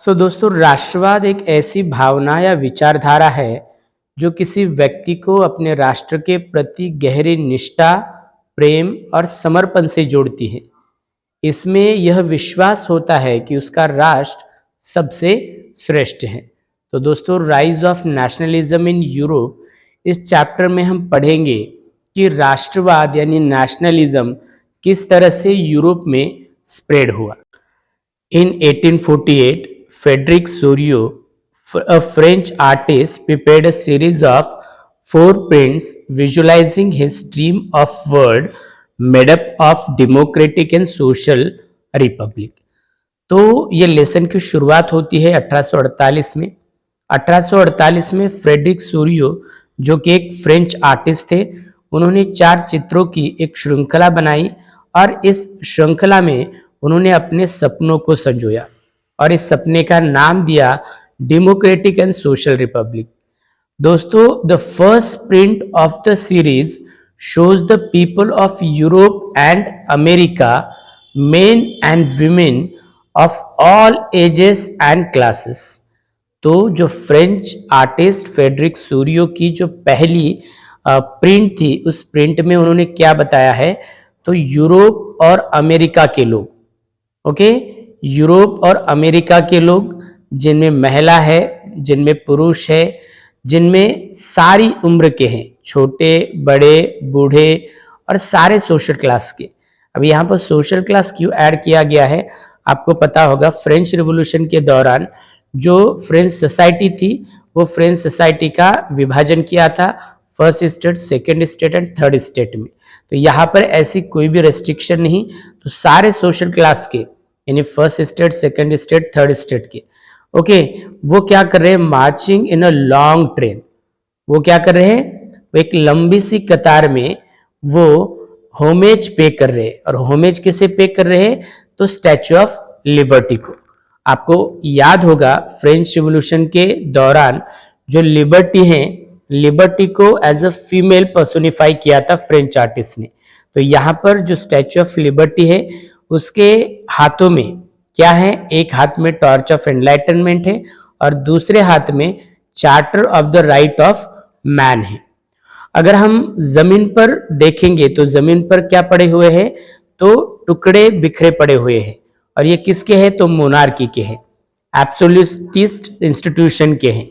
दोस्तों, राष्ट्रवाद एक ऐसी भावना या विचारधारा है जो किसी व्यक्ति को अपने राष्ट्र के प्रति गहरी निष्ठा, प्रेम और समर्पण से जोड़ती है। इसमें यह विश्वास होता है कि उसका राष्ट्र सबसे श्रेष्ठ है। तो दोस्तों, rise of nationalism in Europe, इस चैप्टर में हम पढ़ेंगे कि राष्ट्रवाद यानी नेशनलिज्म किस तरह से यूरोप में स्प्रेड हुआ। In 1848, Frédéric Souriau, a French artist, prepared a series of 4 prints visualizing his dream of world made up of democratic and social republic। तो ये लेसन की शुरुआत होती है 1848 में। 1848 में फ्रेडरिक सोरियो, जो कि एक फ्रेंच आर्टिस्ट थे, उन्होंने 4 चित्रों की एक श्रृंखला बनाई और इस श्रृंखला में उन्होंने अपने सपनों को संजोया और इस सपने का नाम दिया डेमोक्रेटिक एंड सोशल रिपब्लिक। दोस्तों, the first print of the series shows the people of Europe and America, main and women of all ages and classes. तो जो फ्रेंच आर्टिस्ट फ्रेडरिक सोरियो की जो पहली प्रिंट थी, उस प्रिंट में उन्होंने क्या बताया है, तो यूरोप और अमेरिका के लोग, ओके, यूरोप और अमेरिका के लोग, जिनमें महिला है, जिनमें पुरुष है, जिनमें सारी उम्र के हैं, छोटे बड़े बूढ़े और सारे सोशल क्लास के। अब यहाँ पर सोशल क्लास क्यों ऐड किया गया है, आपको पता होगा फ्रेंच रिवॉल्यूशन के दौरान जो फ्रेंच सोसाइटी थी, वो फ्रेंच सोसाइटी का विभाजन किया था first state, second state and third state में। तो यहाँ पर ऐसी कोई भी रेस्ट्रिक्शन नहीं, तो सारे सोशल क्लास के, यानी first state, second state, third state के, ओके, वो क्या कर रहे हैं, marching in a long train. वो क्या कर रहे हैं, वो एक लंबी सी कतार में वो होमेज पे कर रहे हैं। और होमेज किसे पे कर रहे हैं, तो स्टैचू ऑफ लिबर्टी को। आपको याद होगा फ्रेंच रिवॉल्यूशन के दौरान जो लिबर्टी है, लिबर्टी को एज अ फीमेल पर्सोनिफाई किया था फ्रेंच आर्टिस्ट ने। तो यहाँ पर जो स्टैचू ऑफ लिबर्टी है, उसके हाथों में क्या है, एक हाथ में टॉर्च ऑफ एनलाइटनमेंट है और दूसरे हाथ में charter of the right of man है। अगर हम जमीन पर देखेंगे तो जमीन पर क्या पड़े हुए हैं, तो टुकड़े बिखरे पड़े हुए हैं, और ये किसके हैं, तो मोनार्की के हैं, एब्सोल्यूटिस्ट इंस्टीट्यूशन के हैं।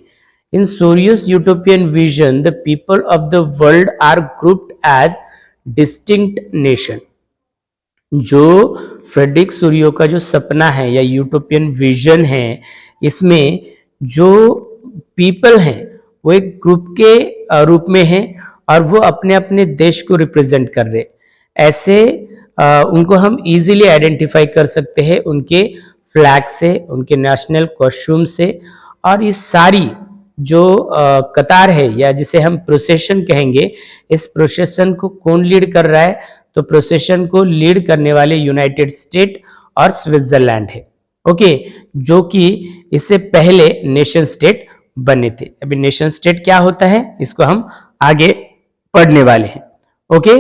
In Sorio's utopian vision, the people of the world are grouped as distinct nation। जो फ्रेडरिक सोरियो का जो सपना है या यूटोपियन विजन है, इसमें जो पीपल हैं वो एक ग्रुप के रूप में हैं और वो अपने अपने देश को रिप्रेजेंट कर रहे। ऐसे उनको हम इजीली आइडेंटिफाई कर सकते हैं उनके फ्लैग से, उनके नेशनल कॉस्ट्यूम से। और इस सारी जो कतार है या जिसे हम प्रोसेशन कहेंगे, इस प्रोसेशन को कौन लीड कर रहा है, तो प्रोसेशन को लीड करने वाले यूनाइटेड स्टेट और स्विट्जरलैंड है, ओके, जो कि इससे पहले नेशन स्टेट बने थे। अभी नेशन स्टेट क्या होता है, इसको हम आगे पढ़ने वाले हैं, ओके।